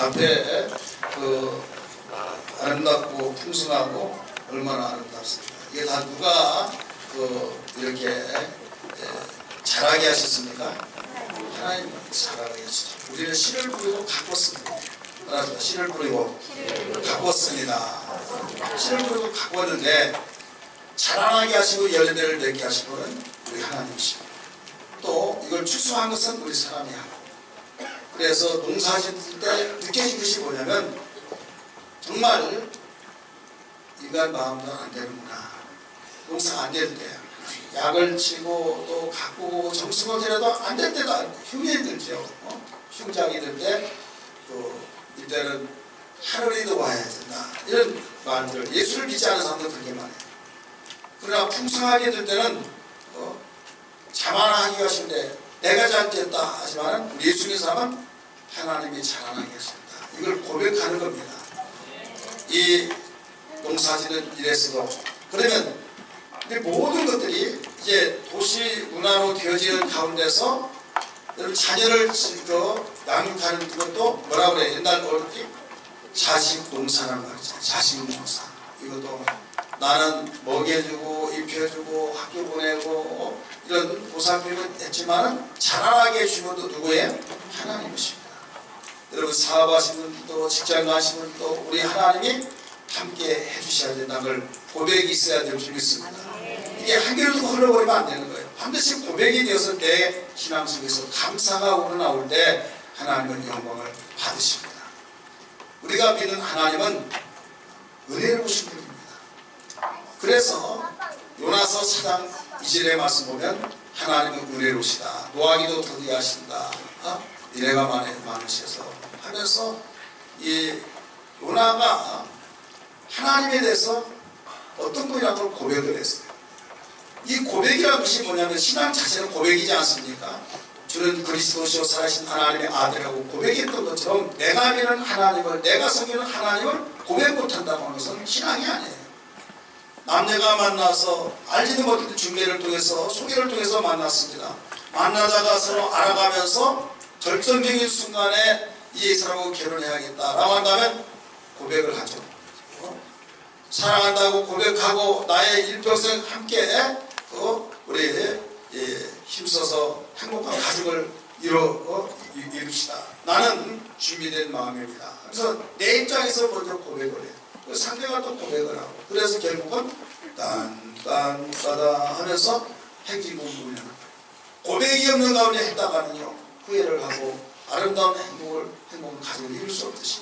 앞에 그 아름답고 풍성하고 얼마나 아름답습니까? 이게 다 누가 이렇게 자라게 하셨습니까? 하나님 자라게 하시죠. 우리는 씨를 뿌리고 가꿨습니다. 알았죠? 씨를 뿌리고 가꿨습니다. 씨를 뿌리고 가꿨는데 자라나게 하시고 열매를 맺게 하신 분은 우리 하나님이십니다. 또 이걸 축소한 것은 우리 사람이 하고, 그래서 농사짓을 때 느껴진 것이 뭐냐면 정말 인간 마음도 안 되는구나. 농사가 안 될 때 약을 치고 또 가꾸고 정성을 들여도 안 될 때도 흉이 들죠. 흉작이 들 때 또 이때는 하늘이도 와야 된다. 이런 말들을 예수를 믿지 않은 사람도 그렇게 말해요. 그러나 풍성하게 될 때는 자만하기가 쉬운데 내가 잘됐다 하지만 우리 예수 믿는 사람은 하나님이 자라나게 하신다. 이걸 고백하는 겁니다. 이 농사짓는 일에서도. 그러면 이 모든 것들이 이제 도시 문화로 되어지는 가운데서 여러분 자녀를 양육하는 것도 뭐라 그래? 옛날 어른이 자식 농사란 말이죠. 자식 농사. 이것도 나는 먹여주고 입혀주고 학교 보내고 이런 보살핌을 했지만 자라나게 해주신 것도 누구예요? 하나님이십니다. 여러분 사업하시는 분도 직장 가시는 분도 우리 하나님이 함께 해주셔야 된다는 걸 고백이 있어야 될 줄 믿습니다. 이게 한 개를 두고 흘러버리면 안 되는 거예요. 반드시 고백이 되어서 내 신앙 속에서 감사가 우러나올 때 하나님은 영광을 받으십니다. 우리가 믿는 하나님은 은혜로우신 분입니다. 그래서 요나서 4장 2절의 말씀 보면 하나님은 은혜로우시다. 노하기도 더디하신다. 미래가 많으셔서 하면서 이 요나가 하나님에 대해서 어떤 분이라는 걸 고백을 했어요. 이 고백이라는 것이 뭐냐면 신앙 자체는 고백이지 않습니까? 주는 그리스도시요 살아신 하나님의 아들이라고 고백했던 것처럼 내가 믿는 하나님을, 내가 섬기는 하나님을 고백 못한다고 하는 것은 신앙이 아니에요. 남녀가 만나서 알지도 못했던 중매를 통해서 소개를 통해서 만났습니다. 만나다가 서로 알아가면서 결정적인 순간에 이 사람하고 결혼해야겠다라고 한다면 고백을 하죠. 사랑한다고 고백하고 나의 일평생 함께 우리 힘써서 행복한 가족을 이룹시다. 나는 준비된 마음입니다. 그래서 내 입장에서 먼저 고백을 해요. 상대가 또 고백을 하고, 그래서 결국은 딴따다 하면서 행진공부를 하는 거예요. 고백이 없는 가운데 했다가는요 후회를 하고 아름다운 행복을 가지고 이룰 수 없듯이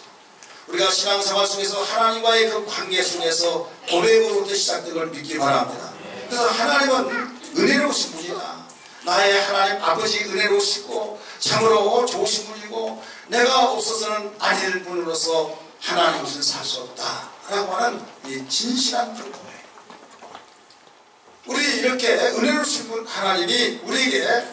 우리가 신앙생활 속에서 하나님과의 그 관계 속에서 고백으로부터 시작된 걸 믿기 바랍니다. 그래서 하나님은 은혜로우신 분이다. 나의 하나님 아버지 은혜로우시고 참으로 좋으신 분이고 내가 없어서는 안 될 분으로서 하나님 없이는 살 수 없다 라고 하는 이 진실한 그 고백. 우리 이렇게 은혜로우신 분 하나님이 우리에게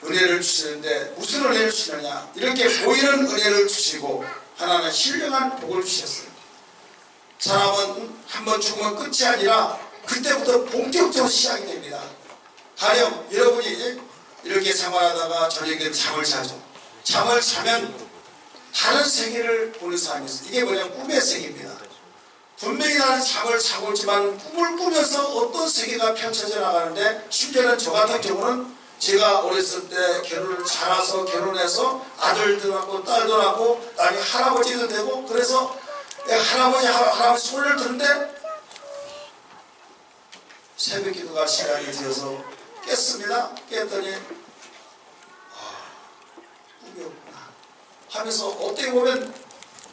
은혜를 주시는데 무슨 은혜를 주시느냐, 이렇게 보이는 은혜를 주시고 하나는 신령한 복을 주셨어요. 사람은 한번 죽으면 끝이 아니라 그때부터 본격적으로 시작이 됩니다. 가령 여러분이 이렇게 생활하다가 저녁에 잠을 자죠. 잠을 자면 다른 세계를 보는 사람이 있어요. 이게 뭐냐면 꿈의 세계입니다. 분명히 나는 잠을 자고 있지만 꿈을 꾸면서 어떤 세계가 펼쳐져 나가는데, 심지어는 저 같은 경우는 제가 어렸을 때 자라서 결혼해서 아들도 낳고 딸도 낳고 나중에 할아버지도 되고, 그래서 할아버지 소리를 듣는데 새벽 기도가 시간이 되어서 깼습니다. 깼더니 꿈이었구나 하면서 어떻게 보면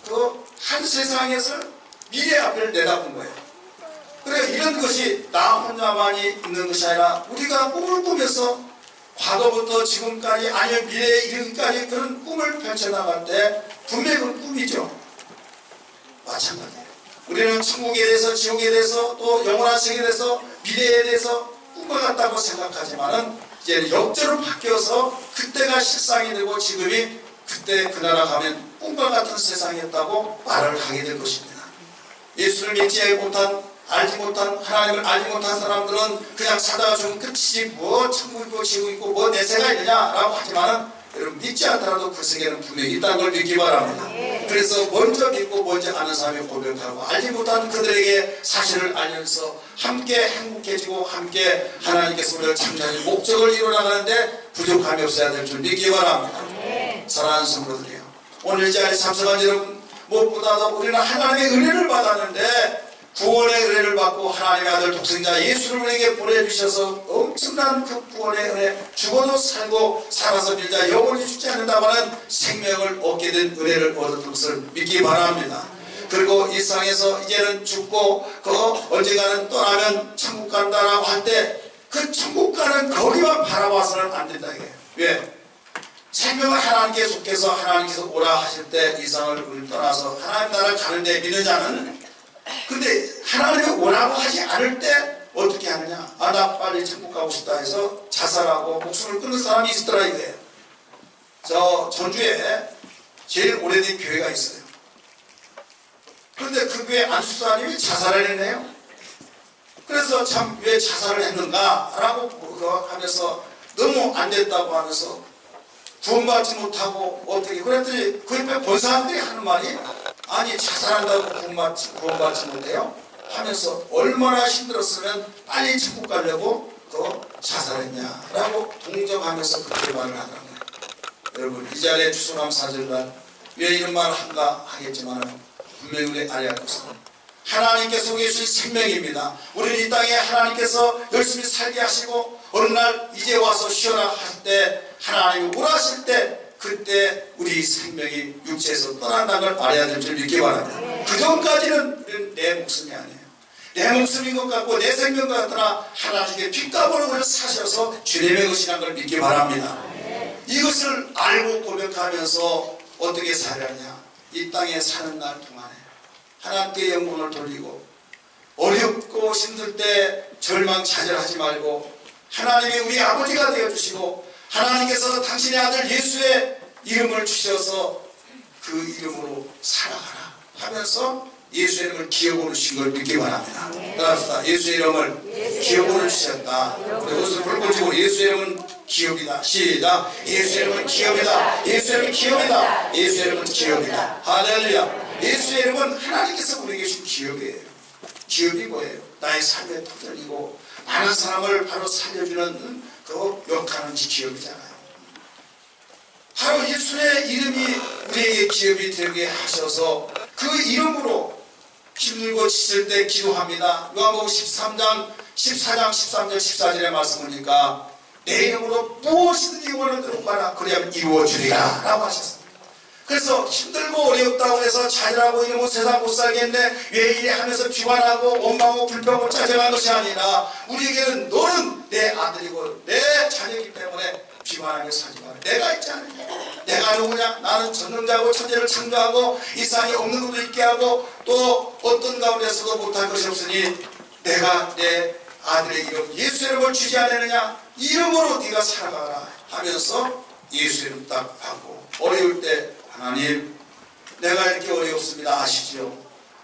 그 한 세상에서 미래 앞을 내다본 거예요. 그래, 이런 것이 나 혼자만이 있는 것이 아니라 우리가 꿈을 꾸면서 과거부터 지금까지 아니면 미래에 이르기까지 그런 꿈을 펼쳐나갈 때 분명히 그건 꿈이죠. 마찬가지예요. 우리는 천국에 대해서 지옥에 대해서 또 영원한 세계에 대해서 미래에 대해서 꿈과 같다고 생각하지만은 이제 역전으로 바뀌어서 그때가 실상이 되고 지금이 그때 그 나라 가면 꿈과 같은 세상이었다고 말을 하게 될 것입니다. 예수를 믿지 못한, 알지 못한, 하나님을 알지 못한 사람들은 그냥 살다가 죽으면 끝이지 뭐 천국 있고 지옥 있고 뭐 내세가 있느냐라고 하지만은 여러분 믿지 않더라도 그 세계는 분명히 있다는 걸 믿기 바랍니다. 그래서 먼저 믿고 먼저 아는 사람이 고백하고 알지 못하는 그들에게 사실을 알면서 함께 행복해지고 함께 하나님께서 우리를 창조하신 목적을 이루어나가는데 부족함이 없어야 될 줄 믿기 바랍니다. 사랑하는 성도들이요, 오늘 이 자리에 참석한 여러분, 무엇보다도 우리는 하나님의 은혜를 받았는데 구원의 은혜를 받고 하나님의 아들 독생자 예수를 우리에게 보내주셔서 엄청난 그 구원의 은혜, 죽어도 살고 살아서 빌자 영원히 죽지 않는다고 하는 생명을 얻게 된 은혜를 얻은 것을 믿기 바랍니다. 그리고 이 세상에서 이제는 죽고 언젠가는 떠나면 천국 간다라고 할 때 그 천국 가는 거기만 바라봐서는 안 된다 이거예요. 왜? 생명을 하나님께 속해서 하나님께서 오라 하실 때 이 세상을 우리 떠나서 하나님 나라를 가는데 믿는 자는, 근데 하나님이 오라고 하지 않을 때 어떻게 하느냐? 아, 나 빨리 천국 가고 싶다 해서 자살하고 목숨을 끊는 사람이 있었더라 이거예요. 저 전주에 제일 오래된 교회가 있어요. 그런데 그 교회 안수사님이 자살을 했네요. 그래서 참 왜 자살을 했는가 라고 하면서 너무 안 됐다고 하면서 구원받지 못하고 어떻게, 그랬더니 그 옆에 본 사람들이 하는 말이, 아니 자살한다고 구원받지 못해요? 하면서 얼마나 힘들었으면 빨리 천국 가려고 자살했냐 라고 동정하면서 그렇게 말을 하더라고요. 여러분, 이 자리에 추수감 4절날 왜 이런 말을 한가 하겠지만 분명히 우리 알아야 합니다. 하나님께서 주신 생명입니다. 우리는 이 땅에 하나님께서 열심히 살게 하시고 어느 날 이제 와서 쉬어라 할 때, 하나님이 오라 하실 때 그때 우리 생명이 육체에서 떠난다는 걸 알아야 될 줄 믿기 바랍니다. 그 전까지는 우리는 내 목숨이 아니에요. 내 목숨인 것 같고 내 생명 같으나 하나님께 핏값으로 사셔서 주님의 것이라는 걸 믿기 바랍니다. 이것을 알고 고백하면서 어떻게 살아야, 이 땅에 사는 날 동안에 하나님께 영광을 돌리고 어렵고 힘들 때 절망차절하지 말고 하나님이 우리 아버지가 되어주시고 하나님께서 당신의 아들 예수의 이름을 주셔서 그 이름으로 살아가라 하면서 예수의 이름을 기업으로 주신 걸 믿기 바랍니다. 따라합시다. 예수의 이름을 기업으로 주셨다. 우리 옷을 불고 지고 예수의 이름은 기업이다. 시작. 예수의 이름은 기업이다. 예수의 이름은 기업이다. 예수의 이름은 기업이다. 할렐루야. 예수의 이름은 하나님께서 우리에게 주신 기업이에요. 기업이 뭐예요? 나의 삶의 터전이고 많은 사람을 바로 살려주는 그 역할은 기업이잖아요. 바로 예수의 이름이 우리에게 기업이 되게 하셔서 그 이름으로 힘들고 지칠 때 기도합니다. 요한복음 13장 13절 14절의 말씀 보니까 내 이름으로 무엇이든지 원하는 대로 구하라 그리하면 이루어주리라 라고 하셨습니다. 그래서 힘들고 어렵다고 해서 자녀라고 이러면 세상 못 살겠네 왜 이래 하면서 비관하고 원망하고 불평하고 짜증한 것이 아니라, 우리에게는 너는 내 아들이고 내 자녀이기 때문에 비관하게 살지 마라. 내가 있지 않느냐. 내가 누구냐. 나는 전능자고 천재를 창조하고 이 세상에 없는 것도 있게 하고 또 어떤 가운데서도 못할 것이 없으니 내가 내 아들의 이름 예수의 이름을 주지 않느냐. 이름으로 네가 살아가라 하면서 예수의 이름 딱 하고, 어려울 때 하나님 내가 이렇게 어렵습니다 아시죠?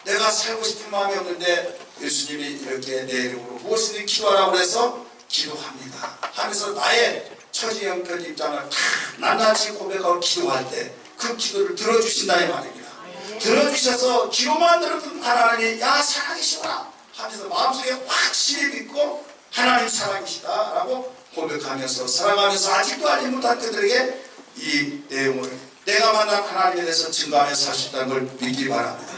내가 살고 싶은 마음이 없는데 예수님이 이렇게 내 이름으로 무엇이든 기도하라고 해서 기도합니다 하면서 나의 처지 형편 입장을 다 낱낱이 고백하고 기도할 때 그 기도를 들어주신다 이 말입니다. 들어주셔서 기도만 들었던 하나님이 야 살아계시구나 하면서 마음속에 확실히 믿고 하나님 살아계시다 라고 고백하면서 살아가면서 아직도 알지 못한 그들에게 이 내용을 내가 만난 하나님에 대해서 증거하며 살 수 있다는 걸 믿기 바랍니다.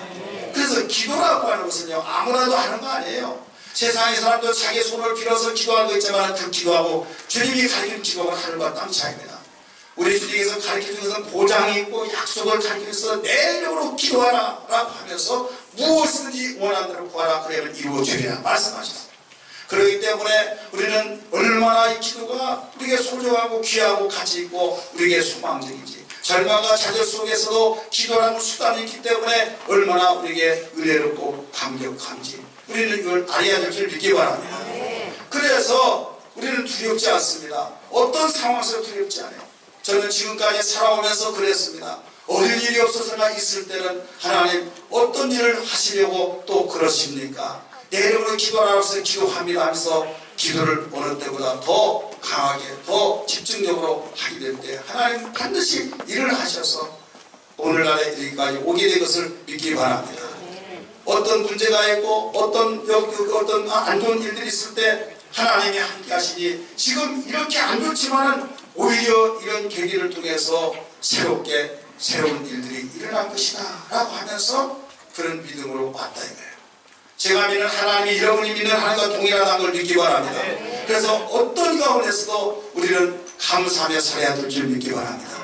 그래서 기도라고 하는 것은요 아무나도 하는 거 아니에요. 세상의 사람도 자기 손을 빌어서 기도하는 거 있지만 그 기도하고 주님이 가르치는 기도는 하늘과 땅 차이입니다. 우리 주님께서 가르치는 것은 보장이 있고 약속을 가르치면서 내 이름으로 기도하라 라고 하면서 무엇이든지 원하는 대로 구하라 그러면 이루어지리라 말씀하셨습니다. 그렇기 때문에 우리는 얼마나 이 기도가 우리에게 소중하고 귀하고 가치 있고 우리에게 소망적인지, 절망과 좌절 속에서도 기도라는 수단이 있기 때문에 얼마나 우리에게 은혜롭고 감격한지 우리는 이걸 알아야 될 줄 믿기 바랍니다. 그래서 우리는 두렵지 않습니다. 어떤 상황에서 두렵지 않아요. 저는 지금까지 살아오면서 그랬습니다. 어려운 일이 없어서나 있을 때는 하나님 어떤 일을 하시려고 또 그러십니까? 내 이름으로 기도하라고 해서 기도합니다 하면서 기도를 어느 때보다 더 강하게 더 집중적으로 하게 될 때 하나님 반드시 일을 하셔서 오늘날에 이르기까지 오게 된 것을 믿기 바랍니다. 어떤 문제가 있고 어떤 안 좋은 일들이 있을 때 하나님이 함께 하시니 지금 이렇게 안 좋지만은 오히려 이런 계기를 통해서 새롭게 새로운 일들이 일어날 것이다 라고 하면서 그런 믿음으로 왔다 이거예요. 제가 믿는 하나님이 여러분이 믿는 하나님과 동일하다는 걸 믿기 바랍니다. 그래서 어떤 가운데서도 우리는 감사하며 살아야 될 줄 믿기 바랍니다.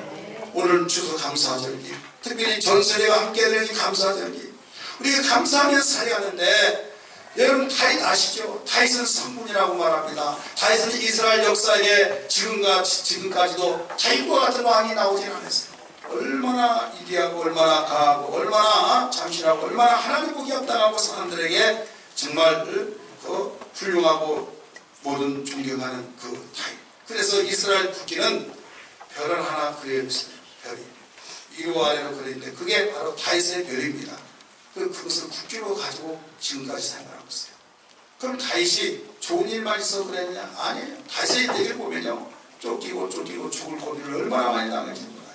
오늘 추수 감사절기, 특별히 전세례와 함께 되는 감사절기, 우리가 감사하며 살아야 하는데, 여러분 다윗 아시죠? 다윗은 성군이라고 말합니다. 다윗은 이스라엘 역사에 지금까지도 다윗과 같은 왕이 나오진 않았어요. 얼마나 위대하고 얼마나 강하고 얼마나 참신하고 얼마나 하나님 보기 합당하고 사람들에게 정말 그 훌륭하고 모든 존경하는 그 다윗. 그래서 이스라엘 국기는 별을 하나 그려있어요. 별이 위로 아래로 그려있는데 그게 바로 다윗의 별입니다. 그것을 국기로 가지고 지금까지 생활하고 있어요. 그럼 다윗이 좋은 일만 있어서 그랬냐? 아니에요. 다윗의 얘기를 보면요, 쫓기고 죽을 고비를 얼마나 많이 당했는지 몰라요.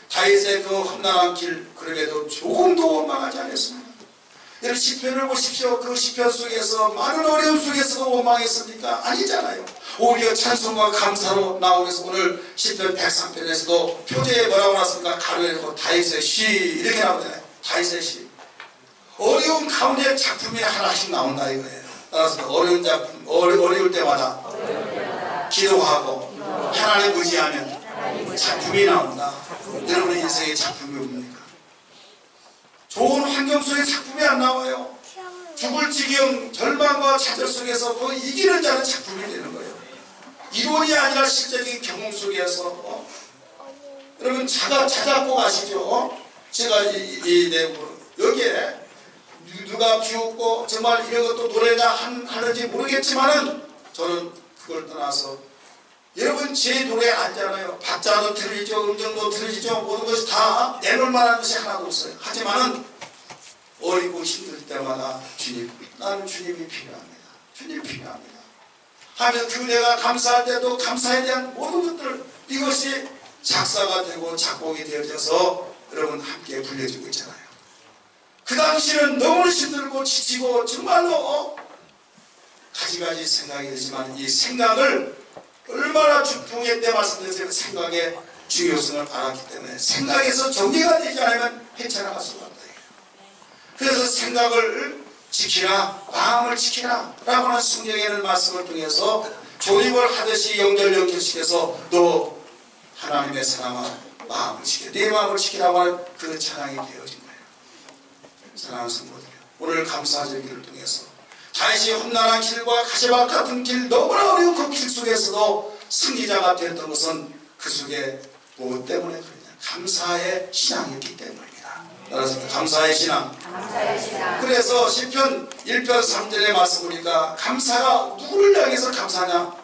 다윗의 그 험난한 길, 그럼에도 조금도 원망하지 않았습니다. 여러분 시편을 보십시오. 그 시편 속에서 많은 어려움 속에서도 원망했습니까? 아니잖아요. 오히려 찬송과 감사로 나오면서 오늘 시편 103편에서도 표제에 뭐라고 나왔습니까? 가로에서 다윗의 시 이렇게 나오잖아요. 다윗의 시. 어려운 가운데 작품이 하나씩 나온다 이거예요. 따라서 어려운 작품, 어려울 때마다 기도하고 하나님 의지하면 작품이 나온다. 여러분의 인생의 작품이 뭡니까? 좋은 환경 속에 작품이 안 나와요. 죽을 지경 절망과 좌절 속에서 그 이기는 자는 작품이 되는 거예요. 이론이 아니라 실제적인 경험 속에서 여러분 자작곡 아시죠? 제가 이 내용으로 여기에 누가 비웃고 정말 이런 것도 노래가 하는지 모르겠지만은 저는 그걸 떠나서 여러분 제 노래 알잖아요. 박자도 틀리죠, 음정도 틀리죠, 모든 것이 다 내놓을 만한 것이 하나도 없어요. 하지만은 어리고 힘들 때마다 주님, 나는 주님이 필요합니다. 주님이 필요합니다. 하면 그 내가 감사할 때도 감사에 대한 모든 것들, 이것이 작사가 되고 작곡이 되어져서 여러분 함께 불려주고 있잖아요. 그 당시는 너무 힘들고 지치고 정말로 가지가지 생각이 되지만 이 생각을 얼마나 중풍의 때 말씀드렸어요. 생각의 중요성을 알았기 때문에 생각에서 정리가 되지 않으면 헤쳐나갈 수가 없다. 그래서 생각을 지키라, 마음을 지키라 라고 하는 성경에는 말씀을 통해서 조립을 하듯이 연결시켜서 너 하나님의 사랑과 마음을 지켜, 네 마음을 지키라고 하는 그 찬양이 되어진 거예요. 사랑하는 성도들, 오늘 감사절기를 통해서 다윗이 험난한 길과 가시밭 같은 길, 너무나 어려운 그 길 속에서도 승리자가 되었던 것은 그 속에 무엇 때문에 그러냐? 감사의 신앙이었기 때문입니다. 따라서 감사의 신앙. 그래서 시편 1편 3절의 말씀 보니까 감사가 누구를 향해서 감사하냐?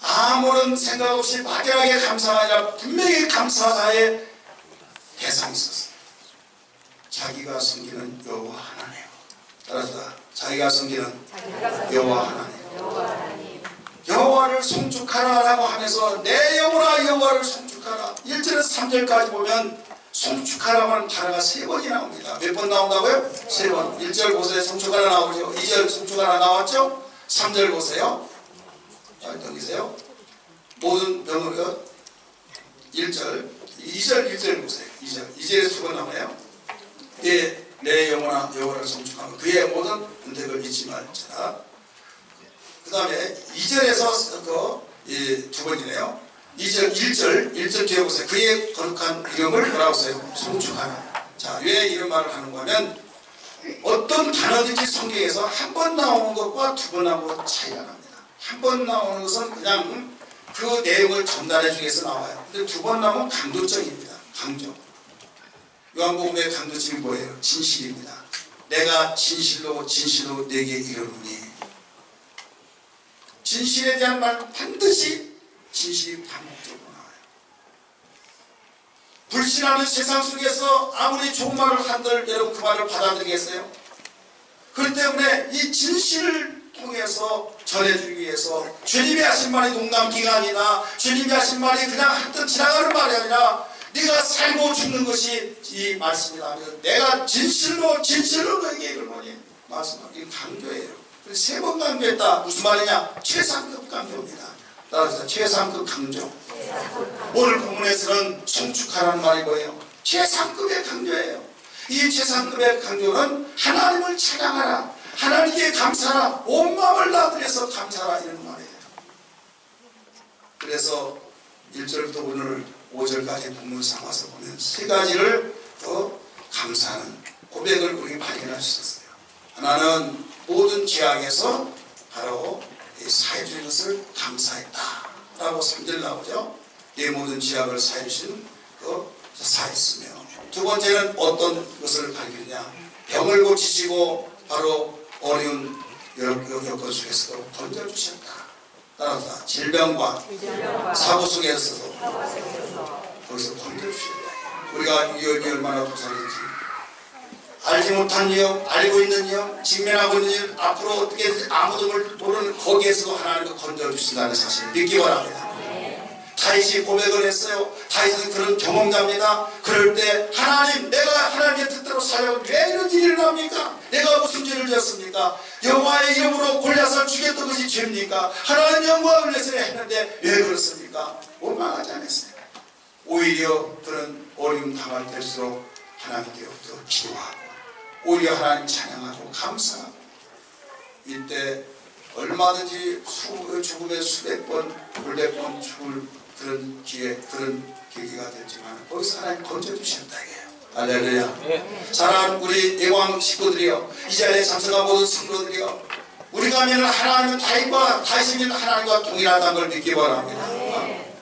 아무런 생각 없이 막연하게 감사가 아니라 분명히 감사자의 대상이 있었어요. 자기가 섬기는 여호와 하나님. 따라서 자기가 섬기는 여호와 하나님. 여호와를 송축하라라고 하면서 내 영혼아 여호와를 송축하라. 1절에서 3절까지 보면 송축하라고 하는 단어가 3번이 나옵니다. 몇 번 나온다고요? 3번. 1절 보세요. 송축하라 나오죠. 2절 송축하라 나왔죠? 3절 보세요. 넘기세요. 모든 병으로 1절, 2절 보세요. 2절에 수고 나와요. 예, 내 영혼아 여호와를 송축하며 그의 모든 은택을 잊지 말지라. 그 다음에 2절에서 두 번이네요. 1절 뒤에 보세요. 그의 거룩한 이름을 뭐라고 써요? 송축하라. 자, 왜 이런 말을 하는 거냐면 어떤 단어든지 성경에서 한 번 나오는 것과 두 번 나오는 것 차이가 납니다. 한 번 나오는 것은 그냥 그 내용을 전달해 주기 위해서 나와요. 근데 두 번 나오면 강조적입니다. 강조. 요한복음의 강조점이 뭐예요? 진실입니다. 내가 진실로 내게 이르노니. 진실에 대한 말은 반드시 진실이 반복적으로 나와요. 불신하는 세상 속에서 아무리 좋은 말을 한들 여러분 그 말을 받아들이겠어요? 그렇기 때문에 이 진실을 통해서 전해주기 위해서 주님이 하신 말이 농담기가 아니라 주님이 하신 말이 그냥 한뜻 지나가는 말이 아니라 네가 살고 죽는 것이 이 말씀이다. 내가 진실로 너에게 이르노니 말씀하고 이 강조예요. 세 번 강조했다. 무슨 말이냐? 최상급 강조입니다. 따라서 최상급 강조. 오늘 본문에서는 송축하라는 말이 뭐예요? 최상급의 강조예요. 이 최상급의 강조는 하나님을 찬양하라, 하나님께 감사하라, 온 마음을 다들여서 감사하라 이런 말이에요. 그래서 1절부터 오늘 5절까지 본문 삼아서 보면 세 가지를 더 감사하는 고백을 우리 발견할 수 있었어요. 하나는 모든 죄악에서 바로 사해주는 것을 감사했다 라고 3절 나오죠. 내 모든 죄악을 사해주신 사했으며, 두 번째는 어떤 것을 발견했냐? 병을 고치시고 바로 어려운 여건 속에서도 건져주셨다. 따라서 질병과 사고 속에서도 거기서 건져주셨다. 우리가 위험이 얼마나 도사는지 알지 못한 위험, 알고 있는 위험, 직면하고 있는 위험, 앞으로 어떻게 아무도 모르는 거기에서도 하나님을 건져주신다는 사실을 믿기 바랍니다. 다윗이 고백을 했어요. 다윗은 그런 경험자입니다. 그럴 때 하나님, 내가 하나님의 뜻대로 살려고 왜 이런 일이 일어납니까? 내가 무슨 죄를 지었습니까? 여호와의 이름으로 골리앗을 죽였던 것이 죄입니까? 하나님 영광을 위해서 했는데 왜 그렇습니까? 원망하지 않았어요. 오히려 그런 어려움 당할 때일수록 하나님께로부터 기도하고 오히려 하나님 찬양하고 감사하고, 이때 얼마든지 죽음의 수백 번, 불백 번 죽을 그런 기회, 그런 계기가 됐지만 거기서 하나님 건져주셨다 이게요. 할렐루야. 네. 사랑하는 우리 예왕 식구들이요, 이 자리에 참석한 모든 성도들이요, 우리가 하면 하나님은 다윗이 하나님과 동일하다는 걸 믿기 바랍니다. 네.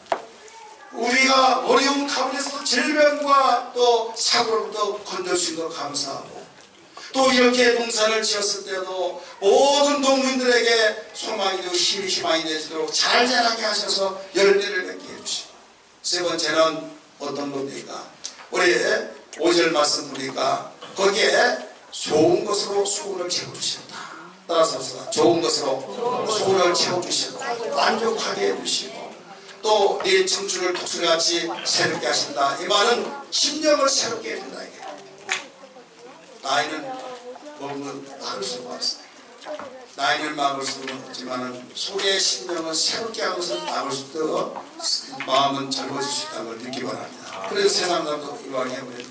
우리가 어려운 가운데서 질병과 또 사고로부터 건져주신 것 감사하고, 또 이렇게 농사를 지었을 때도 모든 농민들에게 소망이 되고 희망이 되도록 잘 자라게 하셔서 열매를 맺게 해주시고, 세 번째는 어떤 겁니까? 우리 5절 말씀 보니까 거기에 좋은 것으로 소원을 채워주셨다. 따라서 합시다. 좋은 것으로 소원을 채워주셨다. 만족하게 해주시고, 또 네 청춘을 독수리같이 새롭게 하신다. 이 말은 심령을 새롭게 해준다 이게. 나이는 먹으면 막을 수가 없어요. 나이는 막을 수는 없지만 속의 심령은 새롭게 하는 것은 막을 수도, 마음은 젊어질 수 있다는 걸 믿기 바랍니다. 그래서 세상 사람도 이왕에 우리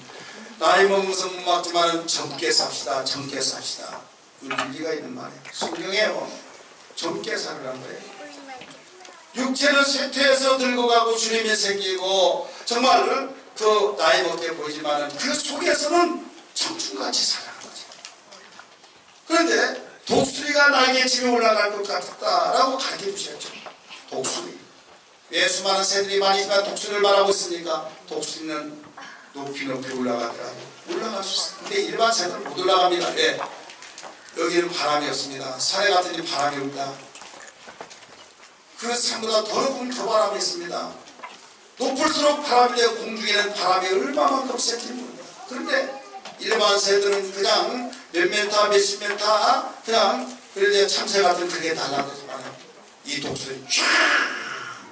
나이 먹으면서 못 막지만 젊게 삽시다, 젊게 삽시다. 이런 일리가 있는 말이에요. 성경에요, 젊게 살으라는 거예요. 육체는 쇠퇴해서 늙어 가고 주님이 생기고 정말 그 나이 먹게 보이지만 그 속에서는 청춘같이 살아가는 거죠. 그런데 독수리가 날개치며 올라갈 것 같다라고 가르쳐 주셨죠. 독수리. 왜 수많은 새들이 많이 있지만 독수리를 말하고 있으니까 독수리는 높이 올라가더라도 올라갈 수 있어요. 근데 일반 새들은 못 올라갑니다. 왜? 여기는 바람이 없습니다. 산에 같으니 바람이 없다. 그 산보다 더 높은 그 바람이 있습니다. 높을수록 바람이 되고 공중에는 바람이 얼마만큼 셀지 모릅니다. 그런데 일반 새들은 그냥 몇 메타 몇십 메타 그냥 그래도 참새 같은 그게 달라지지만 이 독수리 쫙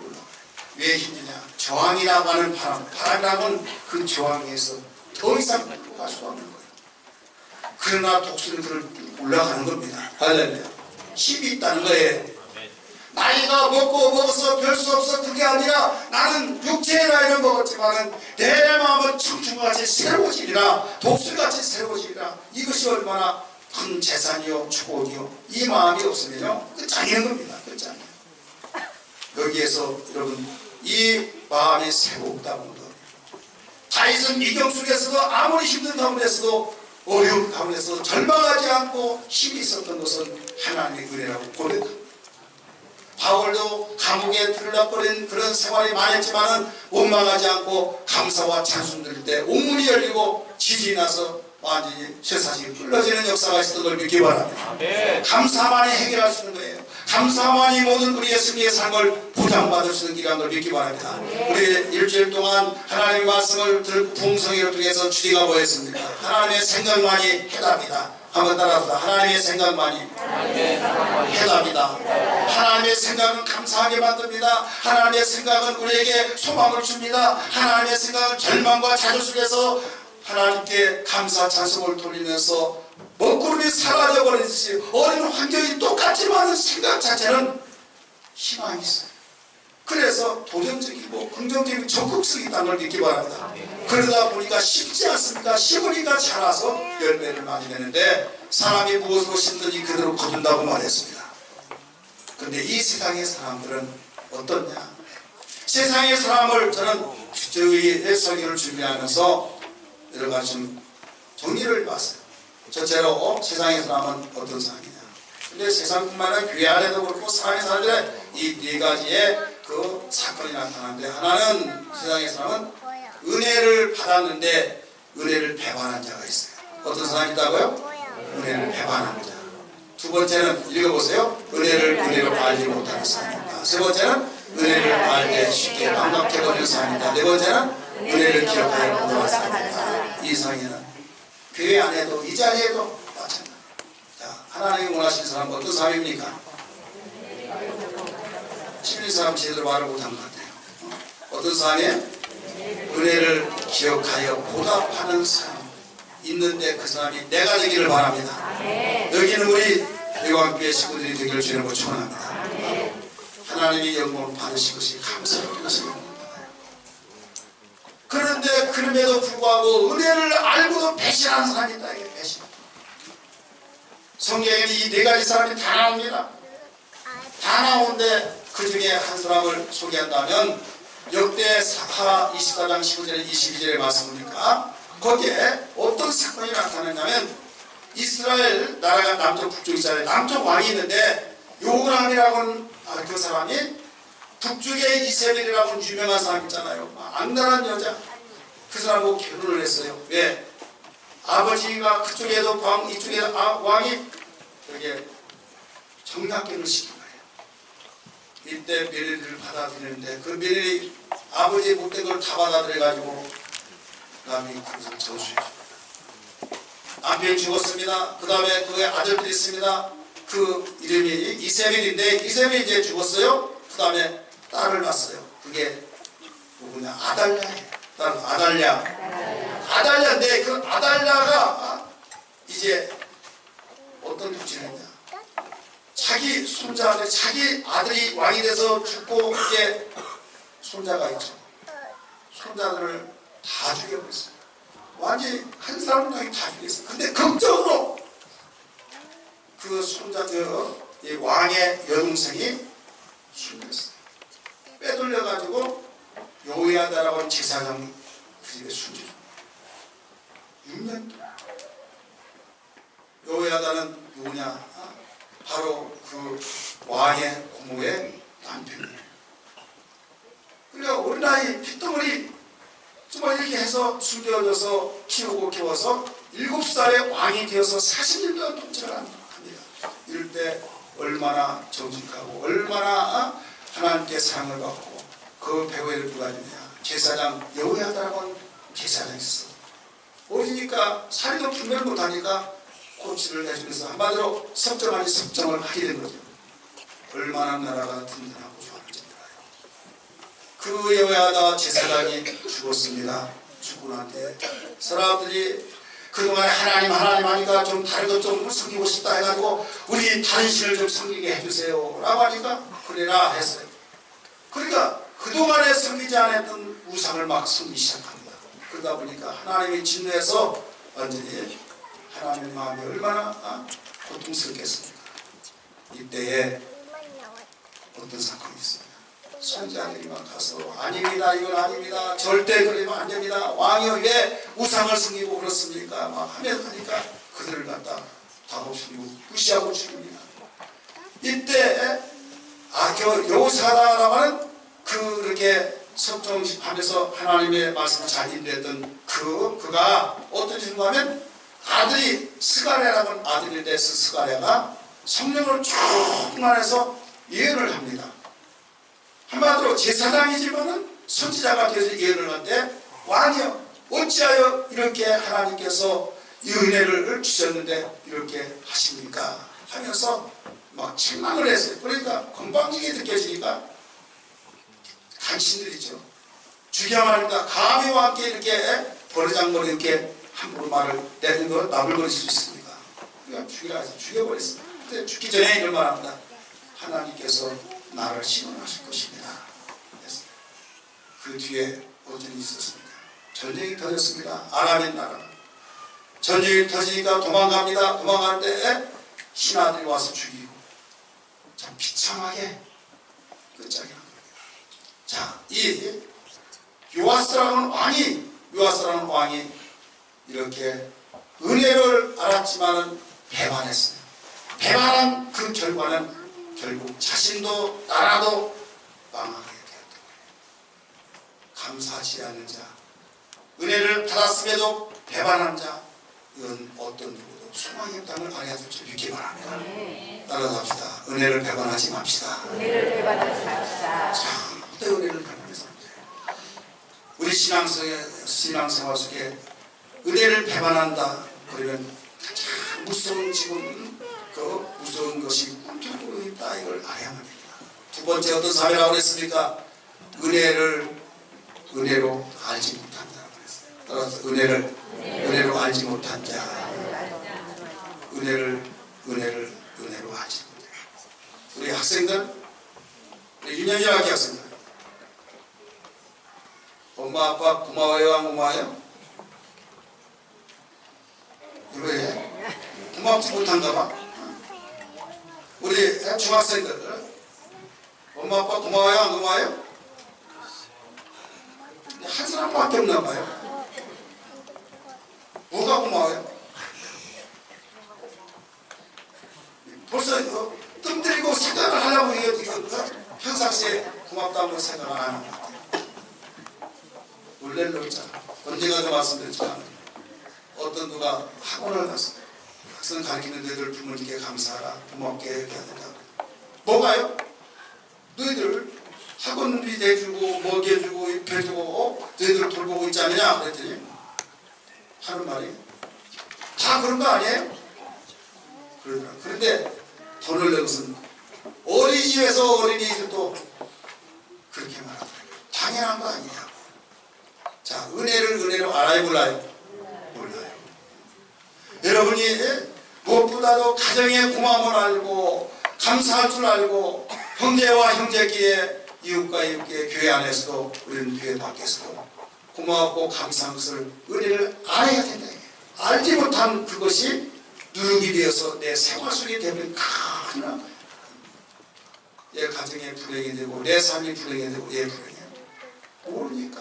올라가요. 왜 힘드냐? 저항이라고 하는 바람이라고 하는 그 저항에서 더 이상 갈 수가 없는 거예요. 그러나 독수리는 그걸 올라가는 겁니다. 할렐루야. 힘이 있다는 거예요. 나이가 먹어서 별 수 없어 그게 아니라 나는 육체의 나이를 먹었지만 내 마음은 청춘같이 새로워지리라, 독수리같이 새로워지리라. 이것이 얼마나 큰 재산이요 축복이요. 이 마음이 없으면요 끝장이는 겁니다. 끝장이에요. 여기에서 여러분 이 마음이 새롭다는 것, 다윗은 이경 속에서도 아무리 힘든 가운데서도 어려운 가운데서도 절망하지 않고 힘이 있었던 것은 하나님의 은혜라고 고백합니다. 바울도 감옥에 들락거린 그런 생활이 많았지만 원망하지 않고 감사와 찬송 드릴 때 옥문이 열리고 지진이 나서 완전히 쇠사슬이 끊어지는 역사가 있었던 걸 믿기 바랍니다. 네. 감사만이 해결할 수 있는 거예요. 감사만이 모든 우리의 승리의 삶을 보장받을 수 있는 길이라는 걸 믿기 바랍니다. 네. 우리 일주일 동안 하나님의 말씀을 듣고 풍성이를 통해서 주제가 뭐였습니까? 하나님의 생각만이 해답이다. 한번 따라서 하나님의 생각만이 해답이다. 하나님의 생각은 감사하게 만듭니다. 하나님의 생각은 우리에게 소망을 줍니다. 하나님의 생각은 절망과 좌절 속에서 하나님께 감사 찬송을 돌리면서 먹구름이 사라져버리듯이 어린 환경이 똑같지만 생각 자체는 희망이 있어요. 그래서 도전적이고 긍정적이고 적극성이 있다는 걸 느끼기 바랍니다. 그러다 보니까 쉽지 않습니까? 심으니까 자라서 열매를 많이 내는데 사람이 무엇으로 심든지 그대로 거둔다고 말했습니다. 그런데 이 세상의 사람들은 어떻냐? 세상의 사람을 저는 저희의 설교를 준비하면서 여러 가지 좀 정리를 해봤어요. 첫째로 세상의 사람은 어떤 사람이냐? 근데 세상뿐만 아니라 교회 안에도 그렇고 사람의 사람들의 이 네 가지의 그 사건이 나타나는데, 하나는 세상의 사람은 은혜를 받았는데 은혜를 배반한 자가 있어요. 어떤 사람이 있다고요? 은혜를 배반한 자. 두 번째는 읽어보세요. 은혜를 은혜로 알지 못하는 사람이다. 세 번째는 은혜를 알 때 쉽게 망각해버리는 사람이다. 네 번째는 은혜를 기억하여 못하는 사람이다. 이 이상에는 교회 안에도 이 자리에도 마찬가지다. 자, 하나님이 원하시는 사람은 어떤 사람입니까? 틀린 사람 제대로 말을 못한 것 같아요. 어떤 사람이에요? 은혜를 기억하여 보답하는 사람 있는데 그 사람이 내가 되기를 바랍니다. 여기는 우리 대광교회 식구들이 되기를 주님으로 축원합니다. 하나님이 영광을 받으실 것이 감사할 것이 영광을 받아요. 그런데 그럼에도 불구하고 은혜를 알고도 배신하는 사람이 있다. 이게 배신. 성경에는 이 네 가지 사람이 다 나옵니다. 다 나오는데 그 중에 한 사람을 소개한다면 역대하 24장 19절에 22절의 말씀입니까? 거기에 어떤 사건이 나타나냐면 이스라엘 나라가 남쪽 북쪽 이스라엘 남쪽 왕이 있는데 요람이라고는 그 사람이 북쪽의 이세벨이라고 유명한 사람 있잖아요. 악랄한 여자. 그 사람하고 결혼을 했어요. 왜? 아버지가 그쪽에도 왕 이쪽에도 왕이 여기에 정략결혼을 시킨 거예요. 이때 며느리를 받아들이는데 그 며느리 아버지의 못된 걸 다 받아들여가지고 남이 그것을 저주해줍니다. 남편이 죽었습니다. 그 다음에 그의 아들들이 있습니다. 그 이름이 이세벨인데 이세벨이 이제 죽었어요. 그 다음에 딸을 낳았어요. 그게 누구냐? 아달랴예요. 아달랴인데 그 아달랴가 이제 어떤 조치를 했냐? 자기 손자, 자기 아들이 왕이 돼서 죽고 이제 손자가 있죠. 손자들을 다 죽여버렸어요. 완전히 한 사람당 다 죽였어요. 근데 극적으로 그 손자들 왕의 여동생이 숨겼어요. 빼돌려가지고 요야다라고 하는 제사장이 그 집에 숨겨줍니다. 6년 동안. 요야다는 누구냐? 바로 그 왕의 고모의 남편이에요. 그러니까 어린아이 핏덩어리 정말 이렇게 해서 숨겨져서 키우고 키워서 7살에 왕이 되어서 40년간 통치를 합니다. 이럴 때 얼마나 정직하고 얼마나 하나님께 사랑을 받고 그 배후에를 누가 주냐? 제사장 여호야다라고 하는 제사장이 있었어. 어리니까 살이도 분별 못하니까 코치를 해주면서 한마디로 섭정 아닌 섭정을 하게 된 거죠. 얼마나 나라가 든든하고 좋았는지 몰라요. 그 여호야다 제사장이 죽었습니다. 죽고 난 뒤에 사람들이 그동안에 하나님 하니까 좀 다른 것 좀 섬기고 싶다 해가지고 우리 다른 신을 좀 섬기게 해주세요 라고 하니까 그래라 했어요. 그러니까 그동안에 섬기지 않았던 우상을 막 섬기기 시작합니다. 그러다 보니까 하나님이 진노해서 완전히 하나님의 마음이 얼마나 고통스럽겠습니까? 이때에 어떤 사건이 있습니다. 손자들이 막 가서 아닙니다, 이건 아닙니다, 절대 그러면 안 됩니다, 왕이 왜 우상을 섬기고 그렇습니까? 막 하니까 그들을 갖다 다없이 무시하고 죽입니다. 이때 여호사다라고 하는 그렇게 섭정하면서 하나님의 말씀을 잘 인도했던 그가 어떤 짓인가 하면 아들이 스가랴라고 하는 아들인데 스가랴가 성령을 충만해서 예언을 합니다. 한마디로 제사장이지만은 선지자가 돼서 예언을 하는데 왕이여 어찌하여 이렇게 하나님께서 이 은혜를 주셨는데 이렇게 하십니까? 하면서 막 책망을 했어요. 그러니까 건방지게 느껴지니까 간신들이죠. 죽여야 합니다. 감히와 함께 이렇게 버르장머리 이렇게 함부로 말을 내는 걸 나불거릴 수 있습니까? 그러니까 죽이라 해서 죽여버렸어요. 근데 죽기 전에 이런 말 합니다. 하나님께서 나를 신원하실 것입니다. 그래서 그 뒤에 어떤 일이 있었습니다. 전쟁이 터졌습니다. 아람의 나라. 전쟁이 터지니까 도망갑니다. 도망갈 때 신하들이 와서 죽이고 참 비참하게 끝장이 납니다. 자, 이 요아스라는 왕이 이렇게 은혜를 알았지만은 배반했어요. 배반한 그 결과는 결국 자신도 나라도 망하게 되었던 거예요. 감사하지 않는 자, 은혜를 받았음에도 배반한 자, 이건 어떤 누구도 소망의 땅을 알아줄 줄 믿기 바랍니다. 따라갑시다. 은혜를 배반하지 맙시다. 은혜를 배반하지 맙시다. 절대 은혜를 배반해서 안 돼요. 우리 신앙생활 속에 은혜를 배반한다 그러면 가장 무서운 지금 그 무서운 것이 꿈틀꾸고 있다 이걸 알아야만 됩니다. 두 번째 어떤 사회라고 그랬습니까? 은혜로 알지 못한 자라고 그랬어요. 따라서 은혜로 알지 못한 자, 은혜로 알지 못해. 우리 학생들, 우리 1년 1학기 학생들, 엄마 아빠 고마워요 안 고마워요? 왜? 고맙지 못한가 봐. 우리 중학생들 엄마 아빠 고마워요 안 고마워요? 한 사람밖에 없나 봐요. 뭐가 고마워요? 벌써 뜸 들이고 생각을 하려고 이거 평상시에 고맙다고 생각을 안 하는 것 같아요. 놀랄 있잖아. 언젠가도 말씀드렸지만 어떤 누가 학원을 가서 학생 가르치는 너희들 부모님께 감사하라, 고맙게 해야 된다고. 뭐가요? 너희들 학원비 내주고 먹여주고 입혀주고 너희들 돌보고 있지 않느냐 그랬더니 하는 말이 다 그런 거 아니에요? 그러더라. 그런데 더 놀란 것은 어린이집에서 어린이들도 그렇게 말하더라고요. 당연한 거 아니냐고. 자, 은혜로 알아요 몰라요? 몰라요. 여러분이 무엇보다도 가정의 고마움을 알고 감사할 줄 알고 형제와 형제끼리 이웃과 이웃끼리 교회 안에서도 우리는 교회 밖에서도 고마웠고 감사한 것을 은혜를 알아야 된다. 알지 못한 그것이 누룩이 되어서 내 생활 속에 되면 큰 내 가정에 불행이 되고 내 삶이 불행이 되고 얘 불행해. 모르니까.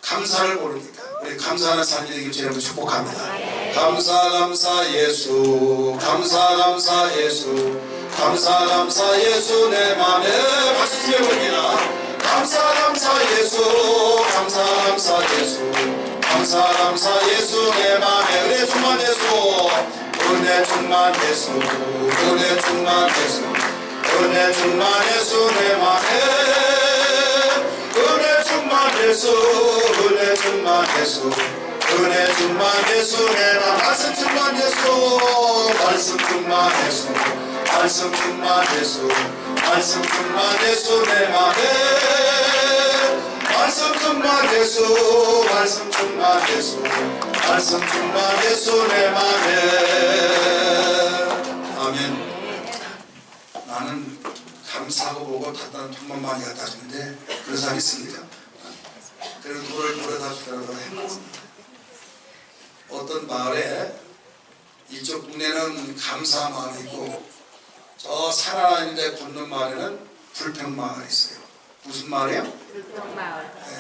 감사를 모르니까. 우리 감사하는 삶이 되길 주님으로 축복합니다. 감사 예수, 감사 예수, 감사 예수 내 맘에 박수 치며 부릅니다. 감사 예수, 감사 예수, 감사 예수 내 맘에 은혜 충만 예수, 은혜 충만 예수, 은혜 충만 예수, 은혜 충만 예수 내 맘에 은혜 충만 예수, 은혜 충만 예수, 은혜 충만 예수 내 맘 말씀 충만 예수, 말씀 충만 예수, 말씀 충만 예수, 말씀 충만 예수 내 맘에 말씀 충만 예수, 말씀 충만 예수, 말씀 충만 예수 내 맘에. 아멘. 나는 감사하고 보고 단단한 돈만 많이 갖다 주는데 그런 사람이 있습니다. 그래도 돈을 벌어다 주더라도 행복합니다. 어떤 마을에 이쪽 동네는 감사 마을이 있고 저 산 하나 있는데 건넌 마을에는 불평 마을이 있어요. 무슨 마을이에요? 불평마을. 네.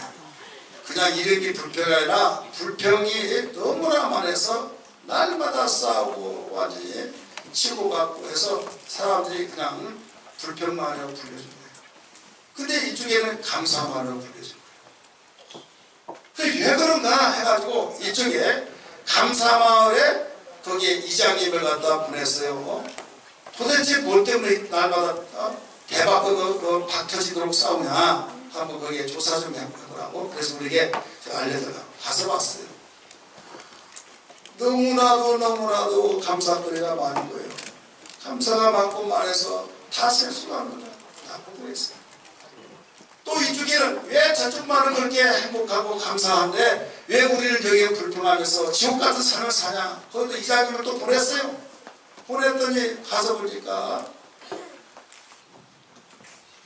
그냥 이름이 불평이 아니라 불평이 너무나 많아서 날마다 싸우고 완전히 치고 받고 해서 사람들이 그냥 불평마을이라고 불려준 거예요. 근데 이쪽에는 감사마을이라고 불려준 거예요. 왜 그런가 해가지고 이쪽에 감사마을에 거기에 이장님을 갖다 보냈어요. 도대체 뭘 때문에 날마다 대박 박 터지도록 싸우냐 한번 거기에 조사 좀 해보라고. 그래서 우리에게 알려달라고 가서 봤어요. 너무나도 감사거리가 많은 거예요. 감사가 많고 많아서 다 셀 수가 없는 거예요. 다 보고 있어요. 또 이쪽에는 왜 저쪽만은 그렇게 행복하고 감사한데 왜 우리는 여기에 불평하면서 지옥 같은 삶을 사냐. 거기도 이장님을 또 보냈어요. 보냈더니 가서 보니까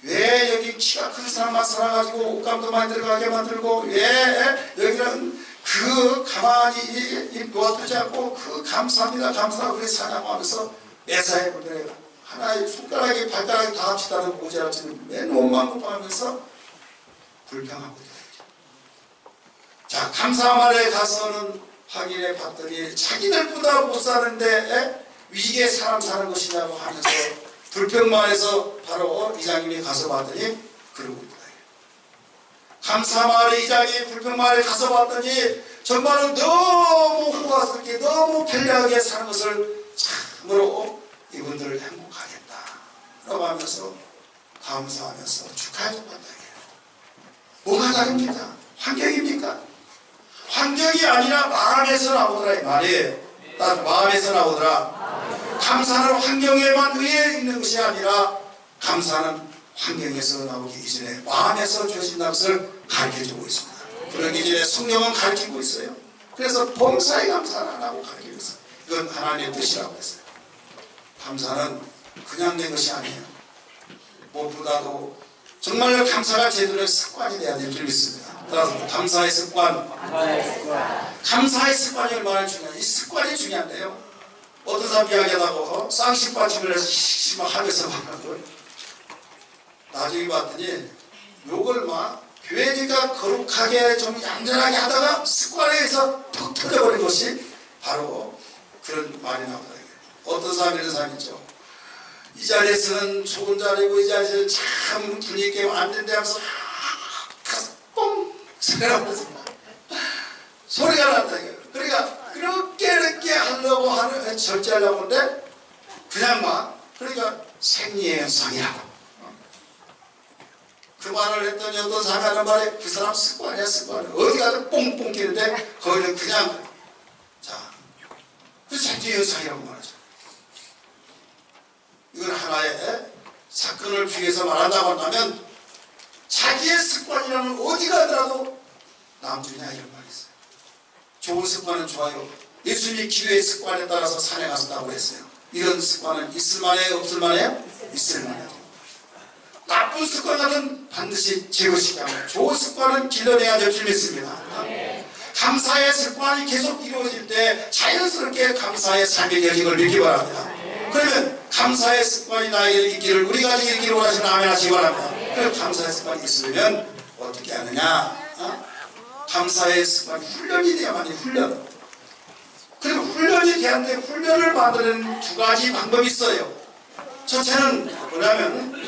왜 여기 키가 큰 사람만 살아가지고 옷감도 많이 들어가게 만들고 왜 여기는 그 가만히 놓아두지 않고 그 감사합니다 감사하고 우리 사냐고 하면서 매사에 보내요. 하나의 손가락이 발가락이 다 합치다는 모자라지는 맨 원망 하면서 불평하고 있어요. 자, 감사말에 가서는 확인해 봤더니 자기들보다 못 사는데 이게 사람 사는 것이냐고 하면서 불평만에서 바로 이장님이 가서 봤더니 그러고 있다. 감사마을의 이장이 불평마을에 가서 봤더니 정말로 너무 호화스럽게 너무 편리하게 사는 것을 참으로 이분들을 행복하겠다 라고 하면서 감사하면서 축하해줬다. 뭐가 다릅니까? 환경입니까? 환경이 아니라 마음에서 나오더라 이 말이에요. 마음에서 나오더라. 감사는 환경에만 의해 있는 것이 아니라 감사는 환경에서 나오기 이전에 마음에서 주어진다는 것을 가르쳐주고 있습니다. 그러기 이전에 성경은 가르치고 있어요. 그래서 범사에 감사를 하라고 가르치고 있어요. 이건 하나님의 뜻이라고 했어요. 감사는 그냥 된 것이 아니에요. 무엇보다도 정말로 감사가 제대로 습관이 돼야 될 줄 믿습니다. 따라서 감사의 습관. 감사의 습관이 얼마나 중요해요. 이 습관이 중요한데요. 어떤 사람 이야기하다가 쌍식받침을 해서 막 하면서 말하고 나중에 봤더니 욕을 막 교회니까 거룩하게 좀 얌전하게 하다가 습관에 의해서 툭 터져버린 것이 바로 그런 말이 나오더라고요. 어떤 사람이 이런 사람이 있죠. 이 자리에서는 좋은 자리고 이 자리에서는 참 분위기 있게 앉는데 하면서 뽕 소리가 난다. 그러니까 그렇게 하려고 하는 절제하려고 하는데 그냥 막 그러니까 생리의 현상이라고 그 말을 했더니 어떤 사람이 하는 말에 그 사람 습관이야 습관. 어디 가서 뽕뽕 끼는데 거기는 그냥 자 그 생리의 현상이라고 말하죠. 이건 하나의 사건을 위해서 말한다고 한다면 자기의 습관이라는 어디 가더라도 남주냐 이런 말이 있어요. 좋은 습관은 좋아요. 예수님이 기도의 습관에 따라서 산에 가셨다고 했어요. 이런 습관은 있을 만해요? 없을 만해요? 있을 만해요. 나쁜 습관 같은 반드시 제거시켜야 합니다. 좋은 습관은 길러내야 될 줄 믿습니다. 감사의 습관이 계속 이루어질 때 자연스럽게 감사의 삶의 여직을 믿기 바랍니다. 그러면 감사의 습관이 나에게 있기를 우리 가정에 있기를 원하시는 아멘 하시기 바랍니다. 그럼 감사의 습관이 있으면 어떻게 하느냐? 감사의 습관 훈련이 돼야만이 훈련. 그리고 훈련이 돼야하는데 훈련을 만드는 두 가지 방법이 있어요. 첫째는 뭐냐면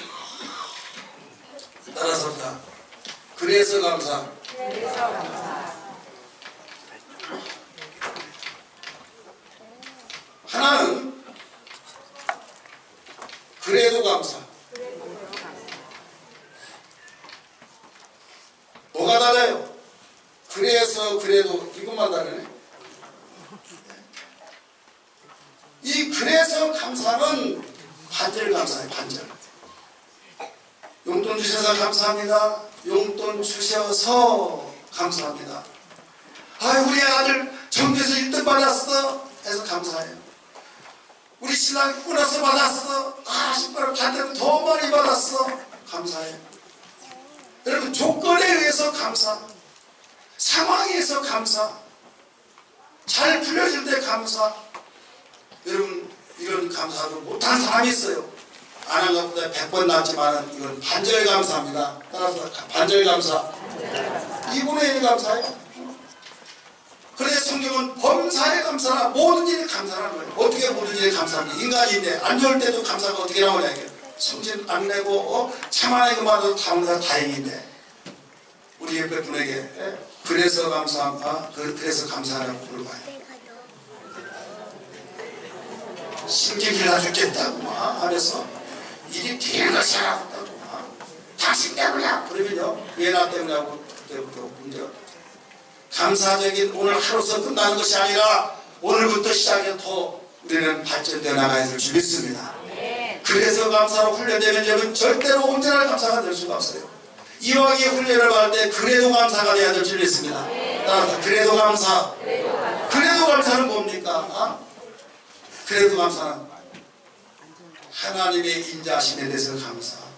따라서다. 그래서 감사. 하나는 그래도 감사. 뭐가 달라요? 그래서 그래도 이것만 다르네. 이 그래서 감사는 반절 감사예요. 반절. 용돈 주셔서 감사합니다. 용돈 주셔서 감사합니다. 아유 우리 아들 전교에서 1등 받았어 해서 감사해요. 우리 신랑이 보너스 받았어. 신발 반대로 더 많이 받았어. 감사해요. 여러분 조건에 의해서 감사, 상황에 의해서 감사, 잘 풀려질 때 감사. 여러분 이런 감사도 못한 사람이 있어요. 안 한 것보다 100번 낫지만 이건 반절 감사입니다. 따라서 반절 감사. 2분의 1 감사예요. 그래서 성경은 범사에 감사라 모든 일에 감사라는 거예요. 어떻게 모든 일에 감사합니까? 인간인데 안 좋을 때도 감사가 어떻게 나오냐 이게. 성질 안 내고 참아내고만 다운가 다행인데 우리 옆에 분에게 그래서 감사합니다. 그래서 감사하라고 물어봐요. 심기를 죽겠다고 하면서 일이 되는 것이 아니라고 당신 때문이야. 그러면요 왜 나 때문에 하고 그때부터 문제가 감사적인 오늘 하루서 끝나는 것이 아니라 오늘부터 시작해서 더 우리는 발전되어 나가야 될 줄 믿습니다. 그래서 감사로 훈련되면 여러분 절대로 온전한 감사가 될 수가 없어요. 이왕이 훈련을 받을 때 그래도 감사가 돼야 될 줄 믿습니다. 따라서 그래도 감사. 그래도 감사는 뭡니까? 그래도 감사는 하나님의 인자하심에 대해서 감사하고,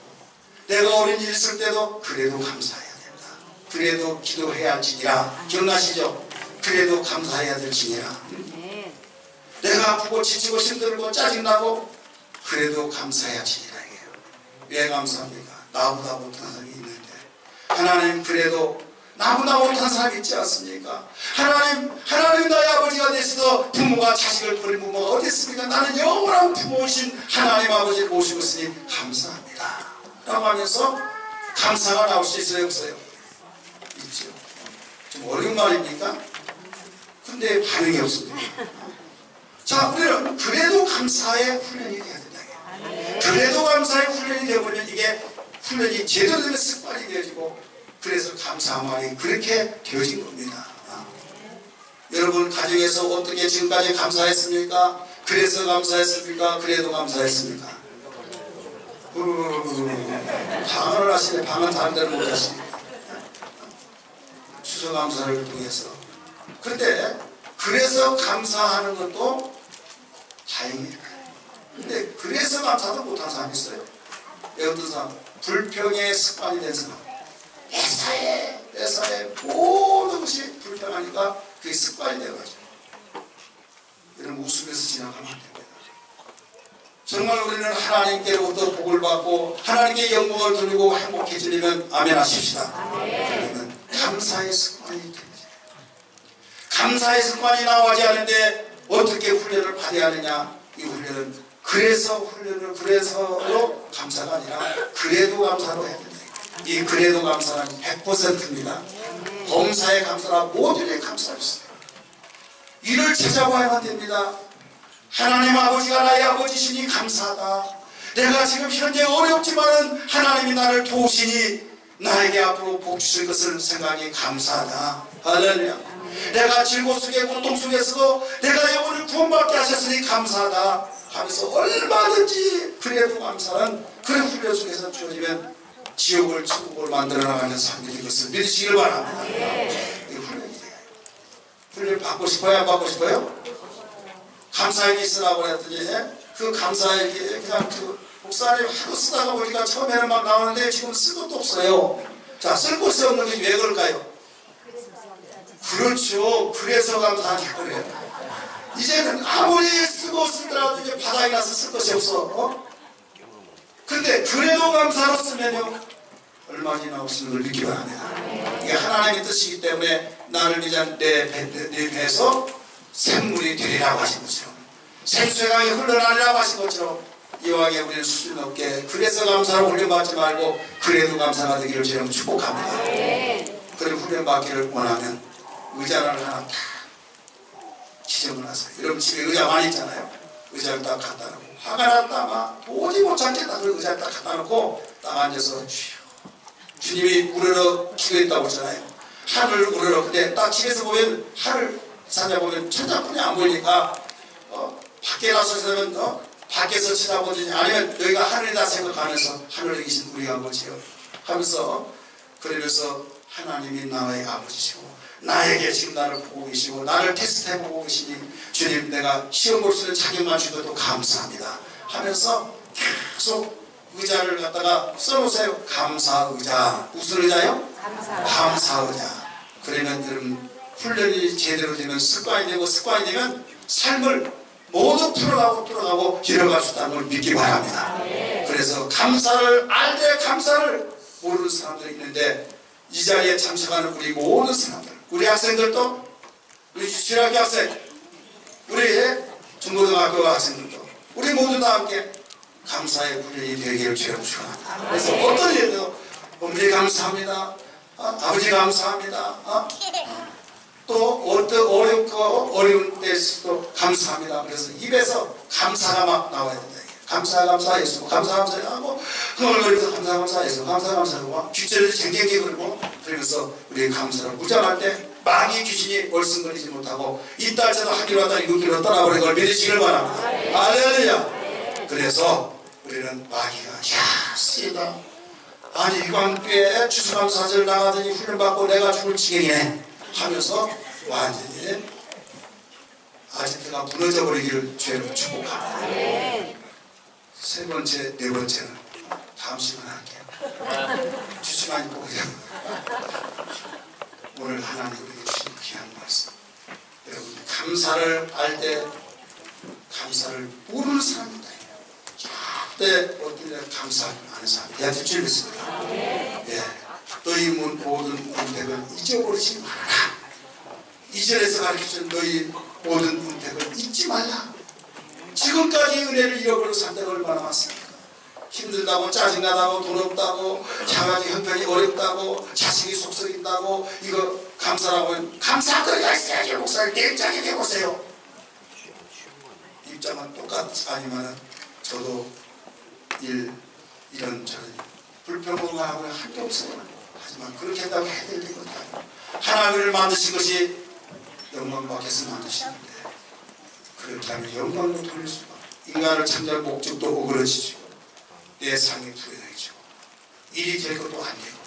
내가 어린 일 있을 때도 그래도 감사해야 된다. 그래도 기도해야 할지니라. 기억나시죠? 그래도 감사해야 될지니라. 내가 아프고 지치고 힘들고 짜증나고 그래도 감사해야 할지니라. 왜 감사합니까? 나보다 못한 사람이 있는데 하나님 그래도 나보다 못한 사람이 있지 않습니까? 하나님 나의 아버지가 되셔서 부모가 자식을 버린 부모가 어디 있습니까? 나는 영원한 부모이신 하나님 아버지를 모시고 있으니 감사합니다 라고 하면서 감사가 나올 수 있어요, 없어요? 있죠. 좀 어려운 말입니까? 근데 반응이 없습니다. 자, 우리는 그래도 감사의 훈련이 돼야 된다. 그래도 감사의 훈련이 되어버리면 이게 훈련이 제대로 되면 습관이 되어지고, 그래서 감사한 말이 그렇게 되어진 겁니다. 여러분 가정에서 어떻게 지금까지 감사했습니까? 그래서 감사했습니까? 그래도 감사했습니까? 방언을 하시네. 방언 다른 데는 못 하시네. 추수감사를 통해서. 그런데 그래서 감사하는 것도 다행이에요. 근데 그래서 감사도 못한 사람이 있어요. 어떤 사람? 불평의 습관이 된 사람. 회사에 모든 것이 불평하니까 그게 습관이 되어가지고 이런 웃으면서 지나가면 안 됩니다. 정말 우리는 하나님께로부터 복을 받고 하나님께 영광을 돌리고 행복해지려면 아멘 하십시다. 그러면 감사의 습관이 됩니다. 감사의 습관이 나오지 않는데 어떻게 훈련을 받아야 하느냐? 이 훈련은 그래서로 감사가 아니라 그래도 감사로 해야 된다. 이 그래도 감사는 100%입니다. 범사에 감사라 모든 일에 감사할 수 있어요. 이를 찾아봐야만 됩니다. 하나님 아버지가 나의 아버지시니 감사하다. 내가 지금 현재 어렵지만은 하나님이 나를 도우시니 나에게 앞으로 복 주실 것을 생각이 감사하다. 할렐루야. 내가 질고 속에 고통 속에서도 내가 영혼을 구원받게 하셨으니 감사하다 하면서 얼마든지 그래도 감사는 그런 훈련 속에서 주어지면 지옥을 천국을 만들어 나가는 삶이 것을 믿으시길 바랍니다. 이게 훈련이 돼요. 훈련 받고 싶어요? 안 받고 싶어요? 감사일기 쓰라고 했더니 그 감사일기 그냥 그 목사님 하도 쓰다가 보니까 처음에는 막 나오는데 지금 쓸 것도 없어요. 자, 쓸 곳이 없는 것이 왜 그럴까요? 그렇죠. 그래서 감사하니까 그래요. 이제는 아무리 쓰고 쓰더라도 이제 바닥에 나서 쓸 것이 없어. 근데 그래도 감사로 쓰면요 얼마나 나오시는 걸 느끼기 바랍니다. 이게 하나님의 뜻이기 때문에 나를 위한 내 배에서 샘물이 되리라고 하신 것처럼, 생수의 강이 흘러나리라고 하신 것처럼 이왕에 우리는 수준 높게 그래서 감사로 훈련받지 말고 그래도 감사가 되기를 저는 축복합니다. 그런 훈련받기를 원하면 의자를 하나 딱 지정을 하세요. 여러분 집에 의자 많이 있잖아요. 의자를 딱 갖다 놓고 화가 났다 막 도저히 못 참겠다 그 의자를 딱 갖다 놓고 딱 앉아서 주님이 우러러 기도했다고 했잖아요. 하늘을 우러러. 근데 딱 집에서 보면 하늘 찾아보면 천장뿐이 안 보이니까 밖에 나서서는 밖에서 쳐다보지 아니면 여기가 하늘이다 생각하면서 하늘에 계신 우리 아버지요 하면서 그러면서 하나님이 나의 아버지시고 나에게 지금 나를 보고 계시고 나를 테스트해 보고 계시니 주님 내가 시험 볼 수 있는 자격만 주셔도 감사합니다 하면서 계속 의자를 갖다가 써놓으세요. 감사의자. 무슨 의자요? 감사의자. 그러면 여러분 훈련이 제대로 되면 습관이 되고 습관이 되면 삶을 모두 풀어가고 이뤄갈 수 있다는 걸 믿기 바랍니다. 그래서 감사를 알되 감사를 모르는 사람들이 있는데 이 자리에 참석하는 우리 모든 사람들, 우리 학생들도, 우리 주일학교 학생, 우리 중고등학교 학생들도 우리 모두 다 함께 감사의 훈련이 되기를 주여 축원합니다. 그래서 어떤 일도 어머니 감사합니다. 아버지 감사합니다. 또 어떤 어려운 때에서도 감사합니다. 그래서 입에서 감사가 막 나와야 된다. 감사 예수 감사하고 흥얼거리면서 감사 예수 감사하고 막 뒷절에서 쟁쟁히 그러고 그러면서 우리 감사를 무장할 때 마귀 귀신이 얼씬거리지 못하고 이딸처럼 하기로 하다 이웃길로 떠나버린 걸 믿으시길 바랍니다. 할렐루야. 그래서 우리는 마귀가 야 쓰다 아니 이광교에 추수감사절 나가더니 훈련받고 내가 죽을 지경이네 하면서 완전히 아지트가 무너져버리기를 죄로 축복합니다. 세 번째, 네 번째는 다음 시간에 할게요. 주시만 있고 그냥 오늘 하나님 우리에게 주신 귀한 말씀. 여러분 감사를 알 때 감사를 모르는 사람입니다. 절대 어떤 감사를 아는 사람 내가 될 줄 믿습니다. 예. 너희 모든 은택을 잊어버리지 말아라. 이전에서 가르쳐준 너희 모든 은택을 잊지 말라. 지금까지 은혜를 잃어버리고 산 데가 얼마나 많습니까? 힘들다고 짜증나다고 돈 없다고 자가지 형편이 어렵다고 자식이 속썩인다고 이거 감사라고 하면 감사거리가 있어야지. 목사님 내 입장이 되보세요. 입장은 똑같지 아니면 저도 이런저런 불평불만하고 할 게 없어요. 하지만 그렇게 한다고 해야 될 것도 아니고 하나님을 만드신 것이 영광받게서 만드시는데 그렇게 하면 영광도 돌릴 수가 인간을 창조할 목적도 오그러지고 내 상이 불행해지고 일이 될 것도 아니고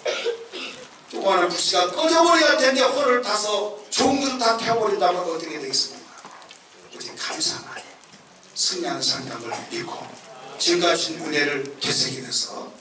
조그마한 불씨가 꺼져버려야 할 텐데 혼을 타서 좋은 것을 다 태워버린다면 어떻게 되겠습니까? 오직 감사만 승리하는 삶을 믿고 지금까지 주신 은혜를 되새기면서